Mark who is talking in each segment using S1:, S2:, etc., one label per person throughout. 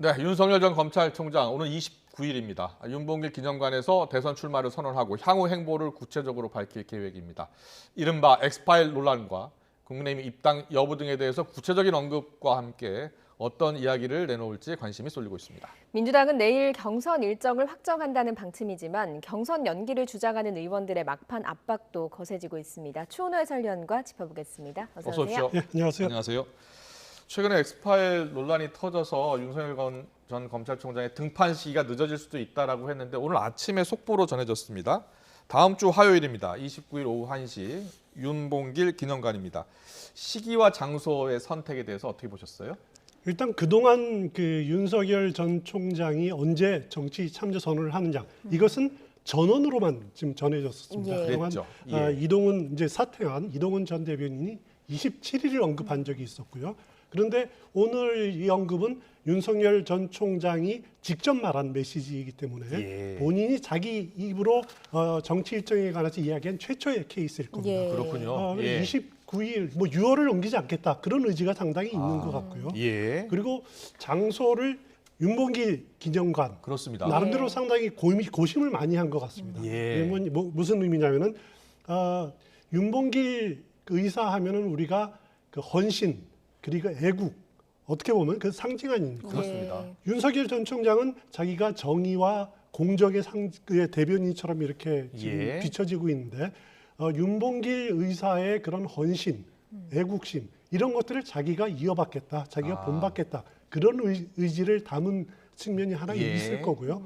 S1: 네, 윤석열 전 검찰총장 오늘 29일입니다. 윤봉길 기념관에서 대선 출마를 선언하고 향후 행보를 구체적으로 밝힐 계획입니다. 이른바 엑스파일 논란과 국민의힘 입당 여부 등에 대해서 구체적인 언급과 함께 어떤 이야기를 내놓을지 관심이 쏠리고 있습니다.
S2: 민주당은 내일 경선 일정을 확정한다는 방침이지만 경선 연기를 주장하는 의원들의 막판 압박도 거세지고 있습니다. 추은호 해설위원과 짚어보겠습니다. 어서 오세요.
S3: 네, 안녕하세요.
S1: 안녕하세요. 최근에 엑스파일 논란이 터져서 윤석열 전 검찰총장의 등판 시기가 늦어질 수도 있다라고 했는데 오늘 아침에 속보로 전해졌습니다. 다음 주 화요일입니다. 29일 오후 1시 윤봉길 기념관입니다. 시기와 장소의 선택에 대해서 어떻게 보셨어요?
S3: 일단 그동안 윤석열 전 총장이 언제 정치 참여 선언을 하느냐 이것은 전원으로만 지금 전해졌습니다.
S2: 예.
S3: 그동안
S1: 그랬죠. 예.
S3: 이동훈 이제 사퇴한 이동훈 전 대변인이 27일을 언급한 적이 있었고요. 그런데 오늘 이 언급은 윤석열 전 총장이 직접 말한 메시지이기 때문에
S1: 예.
S3: 본인이 자기 입으로 정치 일정에 관해서 이야기한 최초의 케이스일 겁니다.
S2: 예.
S1: 그렇군요. 예.
S3: 29일 뭐 6월을 옮기지 않겠다 그런 의지가 상당히 있는 것 같고요.
S1: 예.
S3: 그리고 장소를 윤봉길 기념관
S1: 그렇습니다.
S3: 나름대로
S2: 예.
S3: 상당히 고심을 많이 한 것 같습니다.
S1: 예.
S3: 왜냐면 무슨 의미냐면은 윤봉길 의사 하면은 우리가 그 헌신 그리고 애국 어떻게 보면 그 상징 아닙니까?
S1: 그렇습니다.
S2: 예.
S3: 윤석열 전 총장은 자기가 정의와 공정의 의 대변인처럼 이렇게 지금
S1: 예.
S3: 비춰지고 있는데 윤봉길 의사의 그런 헌신, 애국심 이런 것들을 자기가 이어받겠다, 자기가 본받겠다 그런 의지를 담은 측면이 하나
S1: 예.
S3: 있을 거고요.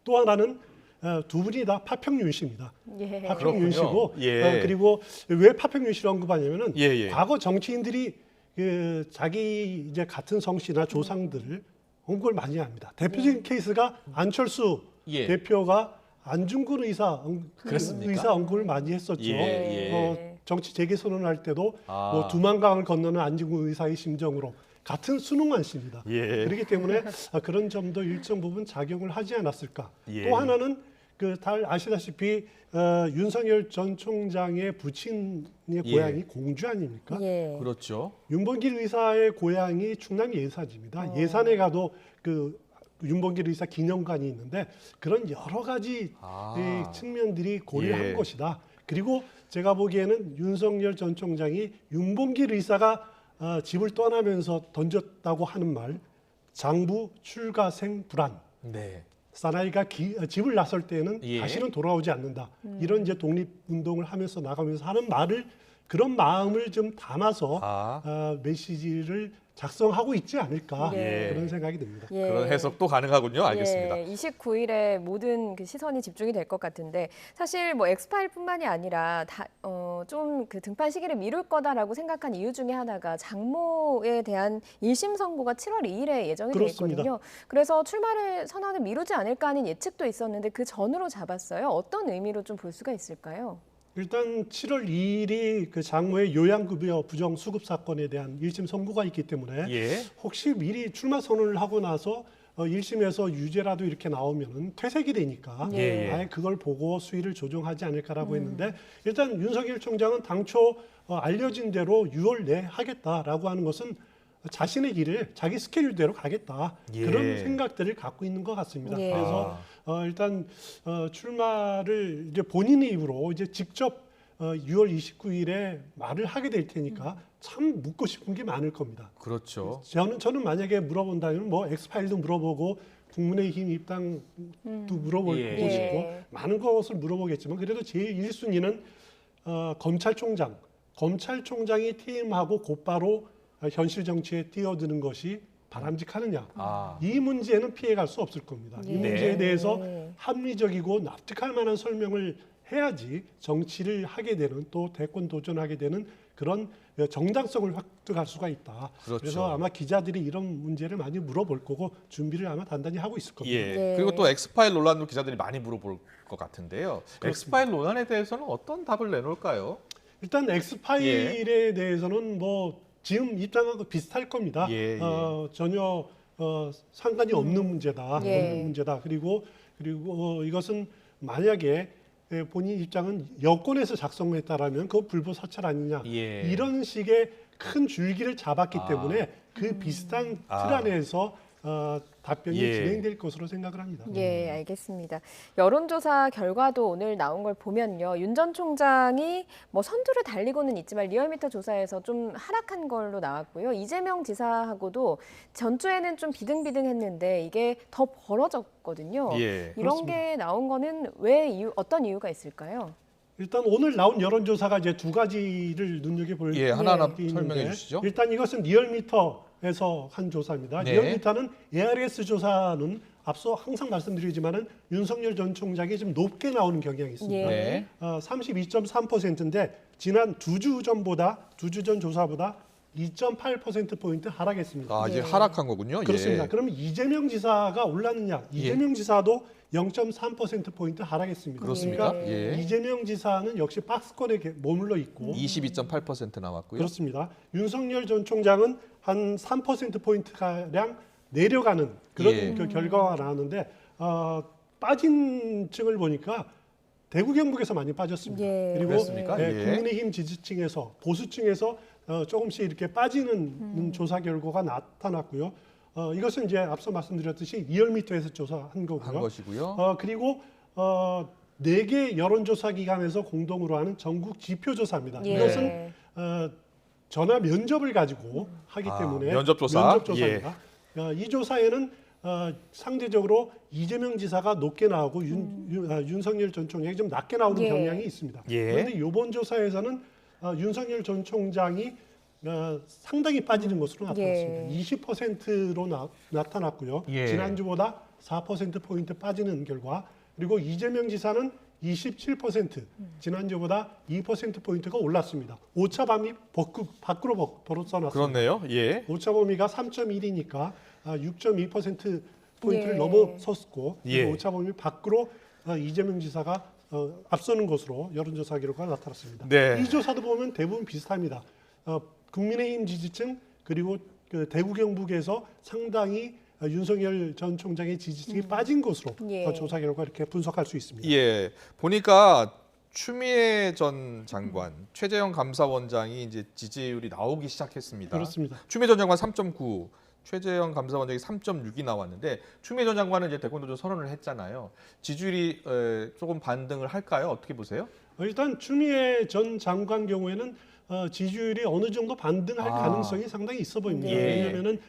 S3: 또 하나는 두 분이 다 파평윤 씨입니다.
S2: 예.
S3: 파평윤 씨고
S1: 예.
S3: 그리고 왜 파평윤 씨를 언급하냐면은
S1: 예, 예.
S3: 과거 정치인들이 자기 이제 같은 성씨나 조상들을 언급을 많이 합니다. 대표적인 케이스가 안철수
S1: 예.
S3: 대표가 안중근 의사
S1: 그렇습니까?
S3: 의사 언급을 많이 했었죠.
S1: 예,
S2: 예.
S3: 정치 재개 선언할 때도
S1: 아.
S3: 뭐 두만강을 건너는 안중근 의사의 심정으로 같은 순응한 씨입니다.
S1: 예.
S3: 그렇기 때문에 그런 점도 일정 부분 작용을 하지 않았을까.
S1: 예.
S3: 또 하나는 다 아시다시피 윤석열 전 총장의 부친의
S1: 예.
S3: 고향이 공주 아닙니까?
S2: 예.
S1: 그렇죠.
S3: 윤봉길 의사의 고향이 충남 예산입니다. 예산에 가도 그 윤봉길 의사 기념관이 있는데 그런 여러 가지 이 측면들이 고려한
S1: 예.
S3: 것이다. 그리고 제가 보기에는 윤석열 전 총장이 윤봉길 의사가 집을 떠나면서 던졌다고 하는 말, 장부 출가생 불안.
S1: 네.
S3: 사나이가 집을 나설 때는
S1: 예.
S3: 다시는 돌아오지 않는다. 이런 이제 독립운동을 하면서 나가면서 하는 말을 그런 마음을 좀 담아서 메시지를 작성하고 있지 않을까
S2: 예.
S3: 그런 생각이 듭니다.
S2: 예.
S1: 그런 해석도 가능하군요. 알겠습니다.
S2: 예, 29일에 모든 그 시선이 집중이 될 것 같은데 사실 뭐 엑스파일뿐만이 아니라 좀 그 등판 시기를 미룰 거다라고 생각한 이유 중에 하나가 장모에 대한 1심 선고가 7월 2일에 예정이 돼 있거든요. 그래서 출마를 선언을 미루지 않을까 하는 예측도 있었는데 그 전으로 잡았어요. 어떤 의미로 좀 볼 수가 있을까요?
S3: 일단 7월 2일이 그 장모의 요양급여 부정 수급 사건에 대한 1심 선고가 있기 때문에
S1: 예.
S3: 혹시 미리 출마 선언을 하고 나서 1심에서 유죄라도 이렇게 나오면은 퇴색이 되니까
S1: 예, 예.
S3: 아예 그걸 보고 수위를 조정하지 않을까라고 했는데 일단 윤석열 총장은 당초 알려진 대로 6월 내 하겠다라고 하는 것은 자신의 길을 자기 스케줄대로 가겠다
S1: 예.
S3: 그런 생각들을 갖고 있는 것 같습니다.
S2: 예.
S3: 그래서 일단 출마를 이제 본인의 입으로 이제 직접 6월 29일에 말을 하게 될 테니까 참 묻고 싶은 게 많을 겁니다.
S1: 그렇죠.
S3: 저는 만약에 물어본다면 뭐 엑스파일도 물어보고 국민의힘 입당도 물어보고
S1: 예.
S3: 싶고 많은 것을 물어보겠지만 그래도 제일 1순위는 검찰총장이 퇴임하고 곧바로 현실 정치에 뛰어드는 것이 바람직하느냐. 이 문제는 피해갈 수 없을 겁니다. 이
S2: 예.
S3: 문제에 대해서
S2: 네.
S3: 합리적이고 납득할 만한 설명을 해야지 정치를 하게 되는 또 대권 도전하게 되는 그런 정당성을 획득할 수가 있다.
S1: 그렇죠.
S3: 그래서 아마 기자들이 이런 문제를 많이 물어볼 거고 준비를 아마 단단히 하고 있을 겁니다.
S1: 예.
S2: 네.
S1: 그리고 또 엑스파일 논란도 기자들이 많이 물어볼 것 같은데요. 엑스파일 논란에 대해서는 어떤 답을 내놓을까요?
S3: 일단 엑스파일에 대해서는 뭐 지금 입장하고 비슷할 겁니다.
S1: 예, 예.
S3: 전혀 상관이 없는 문제다.
S2: 예.
S3: 없는 문제다. 그리고 이것은 만약에 본인 입장은 여권에서 작성했다라면 그거 불법 사찰 아니냐.
S1: 예.
S3: 이런 식의 큰 줄기를 잡았기 때문에 그 비슷한 틀 안에서 답변이
S1: 예.
S3: 진행될 것으로 생각을 합니다.
S2: 예, 알겠습니다. 여론조사 결과도 오늘 나온 걸 보면요. 윤 전 총장이 뭐 선두를 달리고는 있지만 리얼미터 조사에서 좀 하락한 걸로 나왔고요. 이재명 지사하고도 전주에는 좀 비등비등했는데 이게 더 벌어졌거든요.
S1: 예.
S2: 이런
S3: 그렇습니다.
S2: 게 나온 거는 어떤 이유가 있을까요?
S3: 일단 오늘 나온 여론조사가 이제 두 가지를 눈여겨볼
S1: 예, 하나하나
S3: 게 있는데,
S1: 설명해 주시죠.
S3: 일단 이것은 리얼미터에서 한 조사입니다.
S1: 네.
S3: 리얼미터는 ARS 조사는 앞서 항상 말씀드리지만은 윤석열 전 총장이 좀 높게 나오는 경향이 있습니다.
S2: 예.
S1: 네.
S3: 32.3%인데 지난 두 주 전 조사보다 2.8%포인트 하락했습니다.
S1: 아, 이제
S2: 예.
S1: 하락한 거군요.
S3: 그렇습니다.
S1: 예.
S3: 그러면 이재명 지사가 올랐느냐? 이재명 지사도 0.3%포인트 하락했습니다.
S1: 그렇습니까?
S3: 그러니까
S1: 예.
S3: 이재명 지사는 역시 박스권에 머물러 있고
S1: 22.8% 나왔고요.
S3: 그렇습니다. 윤석열 전 총장은 한 3%포인트가량 내려가는 그런
S1: 예.
S3: 그 결과가 나왔는데 빠진 층을 보니까 대구 경북에서 많이 빠졌습니다.
S2: 예.
S3: 그리고
S1: 그렇습니까? 예.
S3: 국민의힘 지지층에서 보수층에서 조금씩 이렇게 빠지는 조사 결과가 나타났고요. 이것은 이제 앞서 말씀드렸듯이 리얼미터에서 조사한
S1: 한
S3: 거고요.
S1: 것이고요.
S3: 그리고 4개 여론조사 기관에서 공동으로 하는 전국 지표조사입니다.
S2: 예.
S3: 이것은 전화 면접을 가지고 하기 때문에
S1: 면접조사.
S3: 면접조사입니다. 이 조사에는 상대적으로 이재명 지사가 높게 나오고 윤석열 전 총장이 좀 낮게 나오는
S2: 예.
S3: 경향이 있습니다.
S1: 예.
S3: 그런데 이번 조사에서는 윤석열 전 총장이 상당히 빠지는 것으로 나타났습니다.
S2: 예.
S3: 20%로 나타났고요.
S1: 예.
S3: 지난주보다 4%포인트 빠지는 결과, 그리고 이재명 지사는 27%, 지난주보다 2%포인트가 올랐습니다. 오차 범위 밖으로 벗어났습니다.
S1: 그렇네요. 예.
S3: 오차 범위가 3.1이니까 6.2%포인트를
S2: 예.
S3: 넘어섰고,
S1: 예.
S3: 그리고 오차 범위 밖으로 이재명 지사가 앞서는 것으로 여론조사 결과가 나타났습니다.
S1: 네.
S3: 이 조사도 보면 대부분 비슷합니다. 국민의힘 지지층 그리고 그 대구 경북에서 상당히 윤석열 전 총장의 지지층이 빠진 것으로
S2: 예.
S3: 조사 결과 이렇게 분석할 수 있습니다.
S1: 예. 보니까 추미애 전 장관, 최재형 감사원장이 이제 지지율이 나오기 시작했습니다.
S3: 그렇습니다.
S1: 추미애 전 장관 3.9, 최재형 감사원장이 3.6이 나왔는데 추미애 전 장관은 이제 대권도전 선언을 했잖아요. 지지율이 조금 반등을 할까요? 어떻게 보세요?
S3: 일단 추미애 전 장관 경우에는 지지율이 어느 정도 반등할 가능성이 상당히 있어 보입니다.
S1: 예.
S3: 왜냐하면은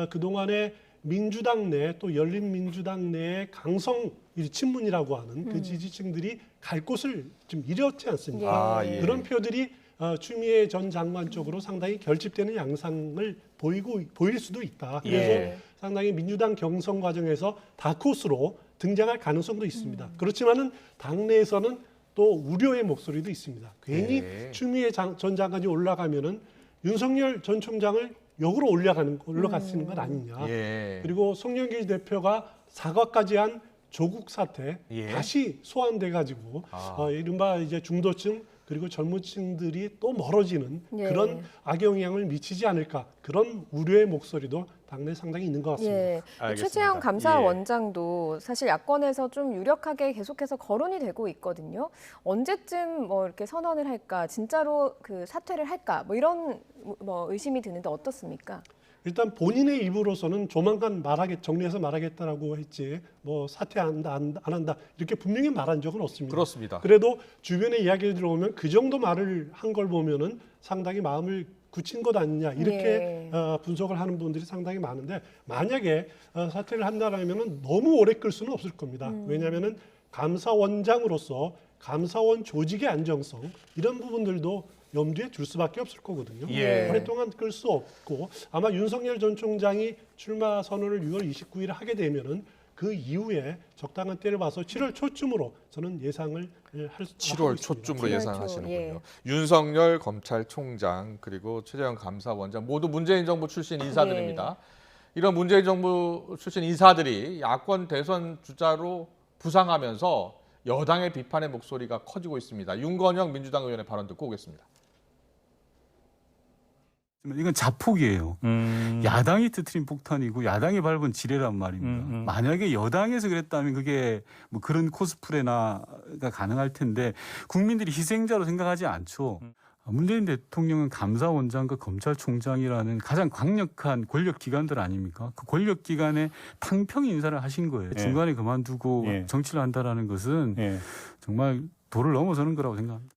S3: 그 동안에 민주당 내 또 열린민주당 내의 강성 친문이라고 하는 그 지지층들이 갈 곳을 좀 잃었지 않습니까?
S1: 예.
S3: 그런 표들이 추미애 전 장관 쪽으로 상당히 결집되는 양상을 보일 수도 있다. 그래서
S1: 예.
S3: 상당히 민주당 경선 과정에서 다크호스로 등장할 가능성도 있습니다. 그렇지만은 당내에서는 또 우려의 목소리도 있습니다. 괜히
S1: 네.
S3: 추미애 전 장관이 올라가면은 윤석열 전 총장을 역으로 올라가시는 건 아니냐.
S1: 예.
S3: 그리고 송영길 대표가 사과까지 한 조국 사태
S1: 예.
S3: 다시 소환돼 가지고 이른바 이제 중도층 그리고 젊은층들이 또 멀어지는
S2: 예.
S3: 그런 악영향을 미치지 않을까, 그런 우려의 목소리도 당내에 상당히 있는 것 같습니다.
S2: 예.
S1: 알겠습니다.
S2: 최재형 감사원장도 사실 야권에서 좀 유력하게 계속해서 거론이 되고 있거든요. 언제쯤 뭐 이렇게 선언을 할까, 진짜로 그 사퇴를 할까, 뭐 이런 뭐 의심이 드는데 어떻습니까?
S3: 일단 본인의 입으로서는 조만간 정리해서 말하겠다라고 했지 뭐 사퇴한다 안 한다 이렇게 분명히 말한 적은 없습니다.
S1: 그렇습니다.
S3: 그래도 주변의 이야기를 들어보면 그 정도 말을 한 걸 보면은 상당히 마음을 굳힌 것 아니냐 이렇게 분석을 하는 분들이 상당히 많은데, 만약에 사퇴를 한다라면은 너무 오래 끌 수는 없을 겁니다. 왜냐하면은 감사원장으로서 감사원 조직의 안정성 이런 부분들도 염두에 둘 수밖에 없을 거거든요.
S1: 예.
S3: 오랫동안 끌 수 없고, 아마 윤석열 전 총장이 출마 선언을 6월 29일에 하게 되면은 그 이후에 적당한 때를 봐서 7월 초쯤으로 저는 예상을 할 수
S1: 7월 초쯤으로
S2: 7월 초,
S1: 예상하시는군요.
S2: 예.
S1: 윤석열 검찰총장 그리고 최재형 감사원장 모두 문재인 정부 출신 인사들입니다. 이런 문재인 정부 출신 인사들이 야권 대선 주자로 부상하면서 여당의 비판의 목소리가 커지고 있습니다. 윤건영 민주당 의원의 발언 듣고 오겠습니다.
S4: 이건 자폭이에요. 야당이 터뜨린 폭탄이고 야당이 밟은 지뢰란 말입니다. 만약에 여당에서 그랬다면 그게 뭐 그런 코스프레나 가능할 텐데 국민들이 희생자로 생각하지 않죠. 문재인 대통령은 감사원장과 검찰총장이라는 가장 강력한 권력기관들 아닙니까? 그 권력기관에 탕평 인사를 하신 거예요.
S5: 예.
S4: 중간에 그만두고
S5: 예.
S4: 정치를 한다라는 것은
S5: 예.
S4: 정말 도를 넘어서는 거라고 생각합니다.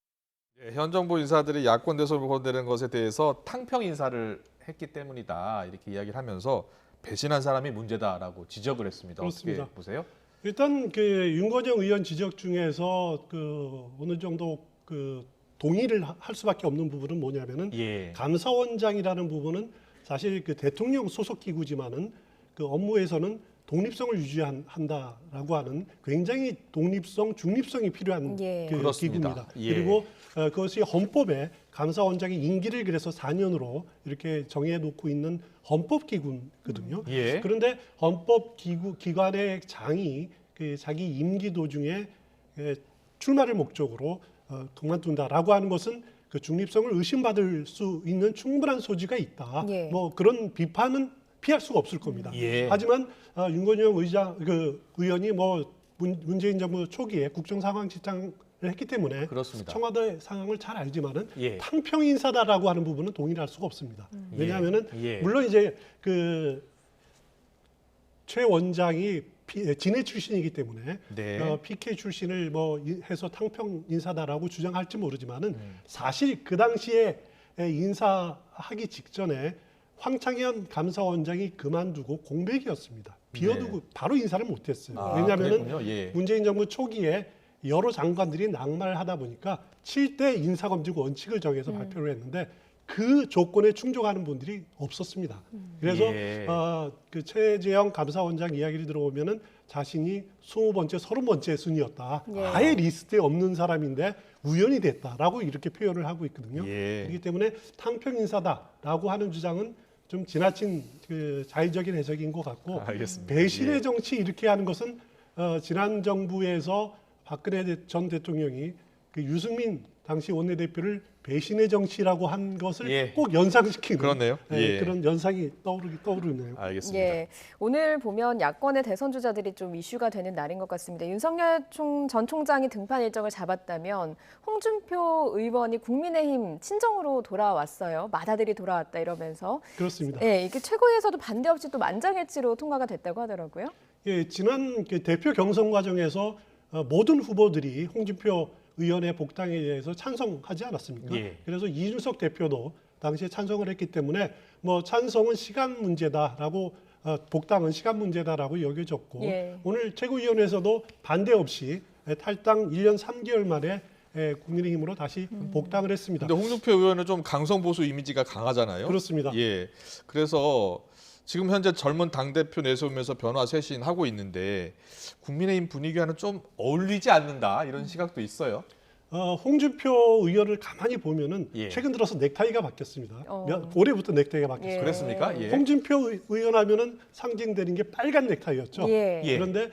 S1: 예, 현 정부 인사들이 야권 대선을 거론되는 것에 대해서 탕평 인사를 했기 때문이다 이렇게 이야기를 하면서 배신한 사람이 문제다라고 지적을 했습니다.
S3: 그렇습니다.
S1: 어떻게 보세요?
S3: 일단 그 윤건영 의원 지적 중에서 그 어느 정도 그 동의를 할 수밖에 없는 부분은 뭐냐면은
S1: 예.
S3: 감사원장이라는 부분은 사실 그 대통령 소속 기구지만은 그 업무에서는 독립성을 유지한다라고 하는 굉장히 독립성, 중립성이 필요한
S2: 예.
S3: 그
S1: 그렇습니다.
S3: 기구입니다.
S1: 예.
S3: 그리고 그것이 헌법에 감사원장의 임기를 그래서 4년으로 이렇게 정해놓고 있는 헌법 기구거든요.
S1: 예.
S3: 그런데 헌법 기관의 장이 그 자기 임기 도중에 출마를 목적으로 그만둔다라고 하는 것은 그 중립성을 의심받을 수 있는 충분한 소지가 있다.
S2: 예.
S3: 뭐 그런 비판은 피할 수가 없을 겁니다.
S1: 예.
S3: 하지만 윤건영 의원이 뭐 문재인 정부 초기에 국정상황실장을 했기 때문에
S1: 그렇습니다.
S3: 청와대 상황을 잘 알지만은
S1: 예.
S3: 탕평 인사다라고 하는 부분은 동의를 할 수가 없습니다. 왜냐하면은
S1: 예.
S3: 물론 이제 그 최 원장이 진해 출신이기 때문에
S1: 네.
S3: PK 출신을 뭐 해서 탕평 인사다라고 주장할지 모르지만은 사실 그 당시에 인사하기 직전에 황창현 감사원장이 그만두고 공백이었습니다. 비워두고 바로 인사를 못했어요.
S1: 아,
S3: 왜냐하면은
S1: 그랬군요. 예.
S3: 문재인 정부 초기에 여러 장관들이 낙마를 하다 보니까 7대 인사검증 원칙을 정해서 발표를 했는데 그 조건에 충족하는 분들이 없었습니다. 그래서
S1: 예.
S3: 그 최재형 감사원장 이야기를 들어보면은 자신이 20번째, 30번째 순위였다.
S2: 예.
S3: 아예 리스트에 없는 사람인데 우연이 됐다라고 이렇게 표현을 하고 있거든요.
S1: 예.
S3: 그렇기 때문에 탕평 인사다라고 하는 주장은 좀 지나친 그 자의적인 해석인 것 같고
S1: 알겠습니다.
S3: 배신의
S1: 예.
S3: 정치 이렇게 하는 것은 지난 정부에서 박근혜 전 대통령이 그 유승민 당시 원내대표를 배신의 정치라고 한 것을
S1: 예.
S3: 꼭 연상시키는
S1: 그렇네요. 예.
S3: 그런 연상이 떠오르네요.
S1: 알겠습니다.
S2: 예, 오늘 보면 야권의 대선 주자들이 좀 이슈가 되는 날인 것 같습니다. 윤석열 전 총장이 등판 일정을 잡았다면 홍준표 의원이 국민의힘 친정으로 돌아왔어요. 맏아들이 돌아왔다 이러면서.
S3: 그렇습니다.
S2: 예, 이게 최고위에서도 반대 없이 또 만장일치로 통과가 됐다고 하더라고요.
S3: 예, 지난 그 대표 경선 과정에서 모든 후보들이 홍준표 의원의 복당에 대해서 찬성하지 않았습니까?
S1: 예.
S3: 그래서 이준석 대표도 당시에 찬성을 했기 때문에 뭐 찬성은 시간 문제다라고 복당은 시간 문제다라고 여겨졌고
S2: 예.
S3: 오늘 최고위원회에서도 반대 없이 탈당 1년 3개월 만에 국민의힘으로 다시 복당을 했습니다.
S1: 근데 홍준표 의원은 좀 강성 보수 이미지가 강하잖아요.
S3: 그렇습니다.
S1: 예. 그래서 지금 현재 젊은 당대표 내세우면서 변화 쇄신하고 있는데 국민의힘 분위기와는 좀 어울리지 않는다 이런 시각도 있어요.
S3: 홍준표 의원을 가만히 보면은
S1: 예.
S3: 최근 들어서 넥타이가 바뀌었습니다.
S2: 어.
S3: 올해부터 넥타이가 바뀌었어요.
S2: 예.
S1: 그랬습니까? 예.
S3: 홍준표 의원 하면은 상징되는 게 빨간 넥타이였죠.
S2: 예.
S1: 예.
S3: 그런데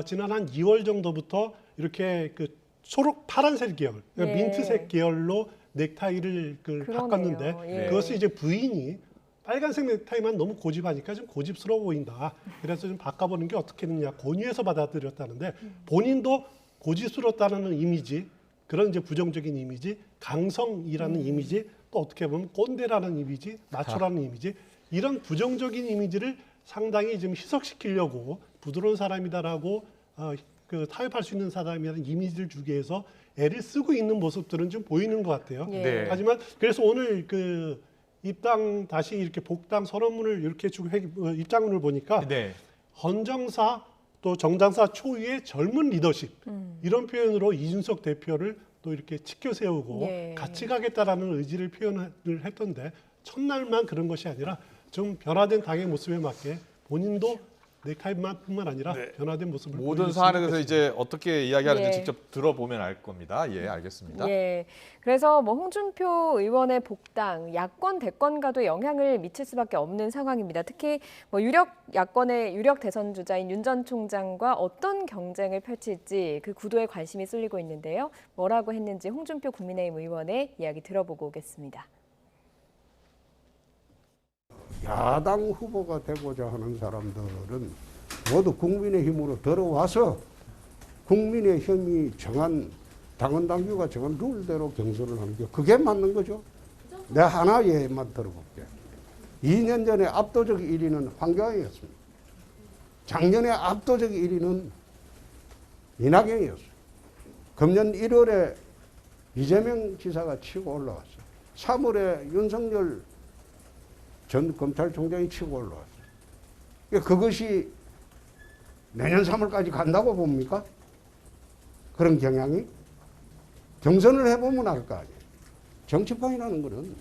S3: 지난 한 2월 정도부터 이렇게 그 초록 파란색 계열, 그러니까
S2: 예.
S3: 민트색 계열로 넥타이를
S2: 그러네요.
S3: 바꿨는데
S2: 예.
S3: 그것을 이제 부인이 빨간색 넥타이만 너무 고집하니까 좀 고집스러워 보인다. 그래서 좀 바꿔보는 게 어떻겠느냐 권유해서 받아들였다는데 본인도 고집스럽다는 이미지, 그런 이제 부정적인 이미지, 강성이라는 이미지, 또 어떻게 보면 꼰대라는 이미지, 마초라는 이미지, 이런 부정적인 이미지를 상당히 좀 희석시키려고 부드러운 사람이다라고 그 타협할 수 있는 사람이라는 이미지를 주기 위해서 애를 쓰고 있는 모습들은 좀 보이는 것 같아요.
S2: 예.
S1: 네.
S3: 하지만 그래서 오늘 그 입당 다시 이렇게 복당 선언문을 이렇게 주고 입장문을 보니까
S1: 네.
S3: 헌정사 또 정당사 초유의 젊은 리더십 이런 표현으로 이준석 대표를 또 이렇게 치켜 세우고
S2: 예.
S3: 같이 가겠다라는 의지를 표현을 했던데 첫날만 그런 것이 아니라 좀 변화된 당의 모습에 맞게 본인도 넥타이만뿐만 아니라 변화된 모습을
S1: 모든
S3: 보여줬으면
S1: 사안에 대해서
S3: 좋겠습니다.
S1: 이제 어떻게 이야기하는지
S2: 예.
S1: 직접 들어보면 알 겁니다. 예, 알겠습니다.
S2: 예. 그래서 뭐 홍준표 의원의 복당, 야권 대권과도 영향을 미칠 수밖에 없는 상황입니다. 특히 뭐 유력 야권의 유력 대선 주자인 윤 전 총장과 어떤 경쟁을 펼칠지 그 구도에 관심이 쏠리고 있는데요. 뭐라고 했는지 홍준표 국민의힘 의원의 이야기 들어보고 오겠습니다.
S6: 야당 후보가 되고자 하는 사람들은 모두 국민의힘으로 들어와서 국민의힘이 정한 당원 당규가 정한 룰대로 경선을 하는 게 그게 맞는 거죠. 내가 하나 예만 들어볼게. 2년 전에 압도적 1위는 황교안이었습니다. 작년에 압도적 1위는 이낙연이었어요. 금년 1월에 이재명 지사가 치고 올라왔어요. 3월에 윤석열 전 검찰총장이 치고 올라왔어요. 그것이 내년 3월까지 간다고 봅니까? 그런 경향이? 경선을 해보면 알 거 아니에요. 정치판이라는 것은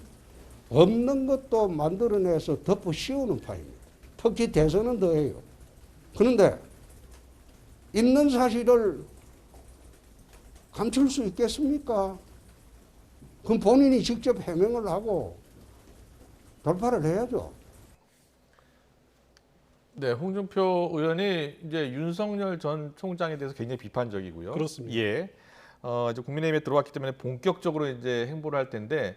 S6: 없는 것도 만들어내서 덮어 씌우는 판입니다. 특히 대선은 더해요. 그런데 있는 사실을 감출 수 있겠습니까? 그럼 본인이 직접 해명을 하고 돌파를 해야죠.
S1: 네, 홍준표 의원이 이제 윤석열 전 총장에 대해서 굉장히 비판적이고요.
S3: 그렇습니다.
S1: 예. 이제 국민의힘에 들어왔기 때문에 본격적으로 이제 행보를 할 텐데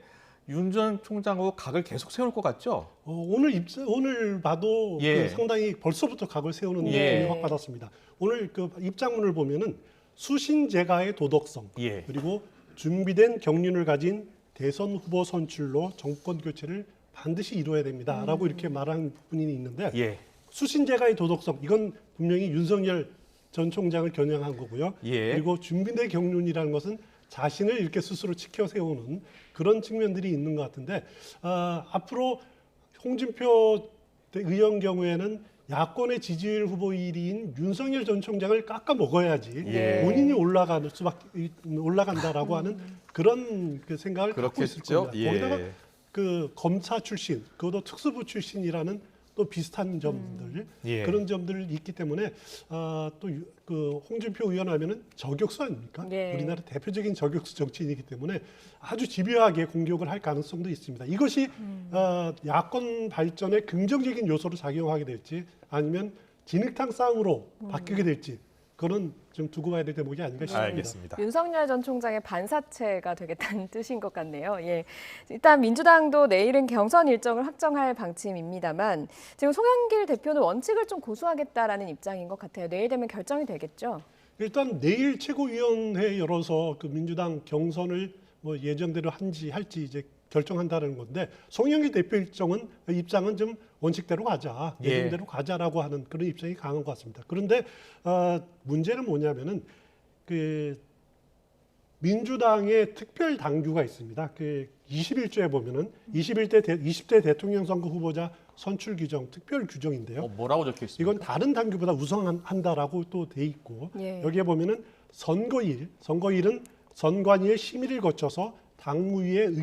S1: 윤 전 총장하고 각을 계속 세울 것 같죠?
S3: 오늘 봐도
S1: 예.
S3: 상당히 벌써부터 각을 세우는
S1: 예.
S3: 느낌이 확 받았습니다. 오늘 그 입장문을 보면은 수신제가의 도덕성
S1: 예.
S3: 그리고 준비된 경륜을 가진 대선 후보 선출로 정권 교체를 반드시 이루어야 됩니다라고 이렇게 말한 분이 있는데
S1: 예.
S3: 수신제가의 도덕성 이건 분명히 윤석열 전 총장을 겨냥한 거고요.
S1: 예.
S3: 그리고 준비된 경륜이라는 것은 자신을 이렇게 스스로 치켜 세우는 그런 측면들이 있는 것 같은데 앞으로 홍준표 의원 경우에는 야권의 지지율 후보 1위인 윤석열 전 총장을 깎아 먹어야지
S1: 예.
S3: 본인이 올라간다라고 하는 그런 그 생각을 갖고 있을
S1: 그렇겠죠?
S3: 겁니다.
S1: 예.
S3: 거기다가 그 검사 출신, 그것도 특수부 출신이라는 또 비슷한 점들
S1: 예.
S3: 그런 점들이 있기 때문에 또 그 홍준표 의원 하면은 저격수 아닙니까?
S2: 예.
S3: 우리나라 대표적인 저격수 정치인이기 때문에 아주 집요하게 공격을 할 가능성도 있습니다. 이것이 야권 발전에 긍정적인 요소로 작용하게 될지 아니면 진흙탕 싸움으로 바뀌게 될지 그런 좀 두고 봐야 될 대목이 아닌가 싶습니다.
S1: 알겠습니다.
S2: 윤석열 전 총장의 반사체가 되겠다는 뜻인 것 같네요. 예. 일단 민주당도 내일은 경선 일정을 확정할 방침입니다만 지금 송영길 대표는 원칙을 좀 고수하겠다라는 입장인 것 같아요. 내일 되면 결정이 되겠죠?
S3: 일단 내일 최고위원회 열어서 그 민주당 경선을 뭐 예정대로 할지 이제 결정한다는 건데 송영길 대표 입장은 좀 원칙대로 가자,
S1: 예.
S3: 예정대로 가자라고 하는 그런 입장이 강한 것 같습니다. 그런데 문제는 뭐냐면은 그 민주당의 특별 당규가 있습니다. 그 21조에 보면은 20대 대통령 선거 후보자 선출 규정 특별 규정인데요.
S1: 뭐라고 적혀 있습니까?
S3: 이건 다른 당규보다 우선한다라고 또 돼 있고
S2: 예.
S3: 여기에 보면은 선거일은 선관위의 심의를 거쳐서 당무위의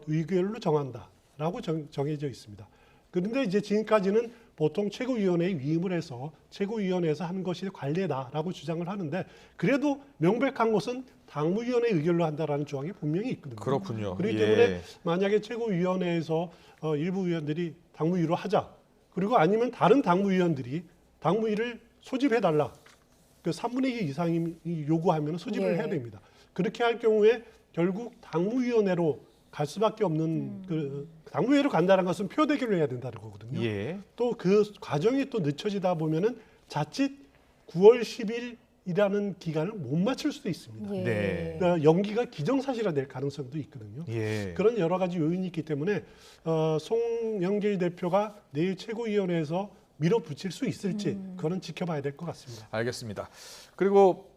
S3: 의결로 정한다라고 정해져 있습니다. 그런데 이제 지금까지는 보통 최고위원회에 위임을 해서 최고위원회에서 하는 것이 관례다라고 주장을 하는데 그래도 명백한 것은 당무위원회 의결로 한다라는 조항이 분명히 있거든요.
S1: 그렇군요.
S3: 그렇기
S1: 예.
S3: 때문에 만약에 최고위원회에서 일부 의원들이 당무위로 하자 그리고 아니면 다른 당무위원들이 당무위를 소집해달라 그 3분의 2 이상이 요구하면 소집을
S2: 예.
S3: 해야 됩니다. 그렇게 할 경우에 결국 당무위원회로 갈 수밖에 없는 그 당무위로 간다는 것은 표대결을 해야 된다는 거거든요.
S1: 예.
S3: 또 그 과정이 또 늦춰지다 보면은 자칫 9월 10일이라는 기간을 못 맞출 수도 있습니다.
S2: 예.
S1: 네.
S3: 그러니까 연기가 기정사실화될 가능성도 있거든요.
S1: 예.
S3: 그런 여러 가지 요인이 있기 때문에 송영길 대표가 내일 최고위원회에서 밀어붙일 수 있을지 그거는 지켜봐야 될 것 같습니다.
S1: 알겠습니다. 그리고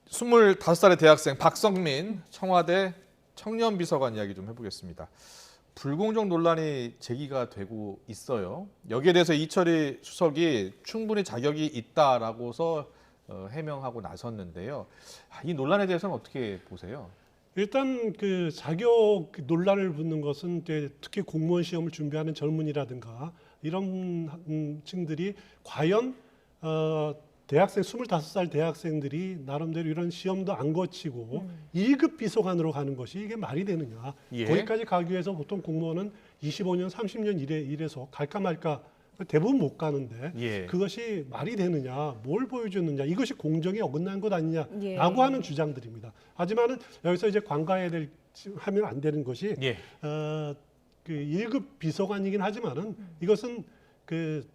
S1: 25살의 대학생 박성민 청와대 청년비서관 이야기 좀 해보겠습니다. 불공정 논란이 제기가 되고 있어요. 여기에 대해서 이철희 수석이 충분히 자격이 있다라고서 해명하고 나섰는데요. 이 논란에 대해서는 어떻게 보세요?
S3: 일단 그 자격 논란을 붙는 것은 이제 특히 공무원 시험을 준비하는 젊은이라든가 이런 층들이 과연 대학생 25살 대학생들이 나름대로 이런 시험도 안 거치고 1급 비서관으로 가는 것이 이게 말이 되느냐.
S1: 예.
S3: 거기까지 가기 위해서 보통 공무원은 25년, 30년 이래서 갈까 말까 대부분 못 가는데
S1: 예.
S3: 그것이 말이 되느냐, 뭘 보여줬느냐, 이것이 공정에 어긋난 것 아니냐라고
S2: 예.
S3: 하는 주장들입니다. 하지만은 여기서 이제 하면 안 되는 것이
S1: 예.
S3: 그 1급 비서관이긴 하지만은 이것은 그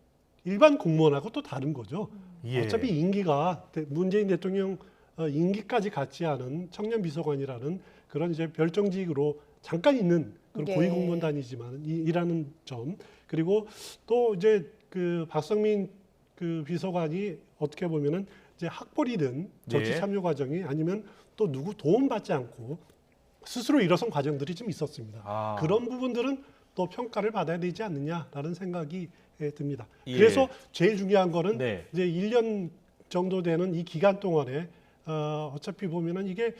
S3: 일반 공무원하고 또 다른 거죠.
S1: 예.
S3: 어차피 임기가 문재인 대통령 임기까지 갖지 않은 청년 비서관이라는 그런 이제 별정직으로 잠깐 있는 그런
S2: 네.
S3: 고위공무원단이지만 이라는 점, 그리고 또 이제 그 박성민 그 비서관이 어떻게 보면은 이제 학벌이든 정치
S1: 예.
S3: 참여 과정이 아니면 또 누구 도움 받지 않고 스스로 일어선 과정들이 좀 있었습니다.
S1: 아.
S3: 그런 부분들은 또 평가를 받아야 되지 않느냐라는 생각이 듭니다.
S1: 예.
S3: 그래서 제일 중요한 거는
S1: 네.
S3: 이제 1년 정도 되는 이 기간 동안에 어차피 보면은 이게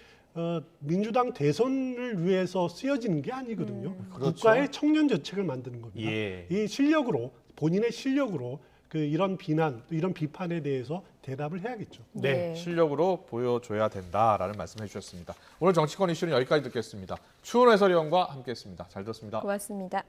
S3: 민주당 대선을 위해서 쓰여지는 게 아니거든요.
S1: 그렇죠.
S3: 국가의 청년 정책을 만드는 겁니다.
S1: 예.
S3: 이 실력으로 본인의 실력으로 그 이런 비난, 이런 비판에 대해서 대답을 해야겠죠.
S1: 네,
S2: 네.
S1: 실력으로 보여줘야 된다라는 말씀해 주셨습니다. 오늘 정치권 이슈는 여기까지 듣겠습니다. 추은 해설위원과 함께했습니다. 잘 들었습니다.
S2: 고맙습니다.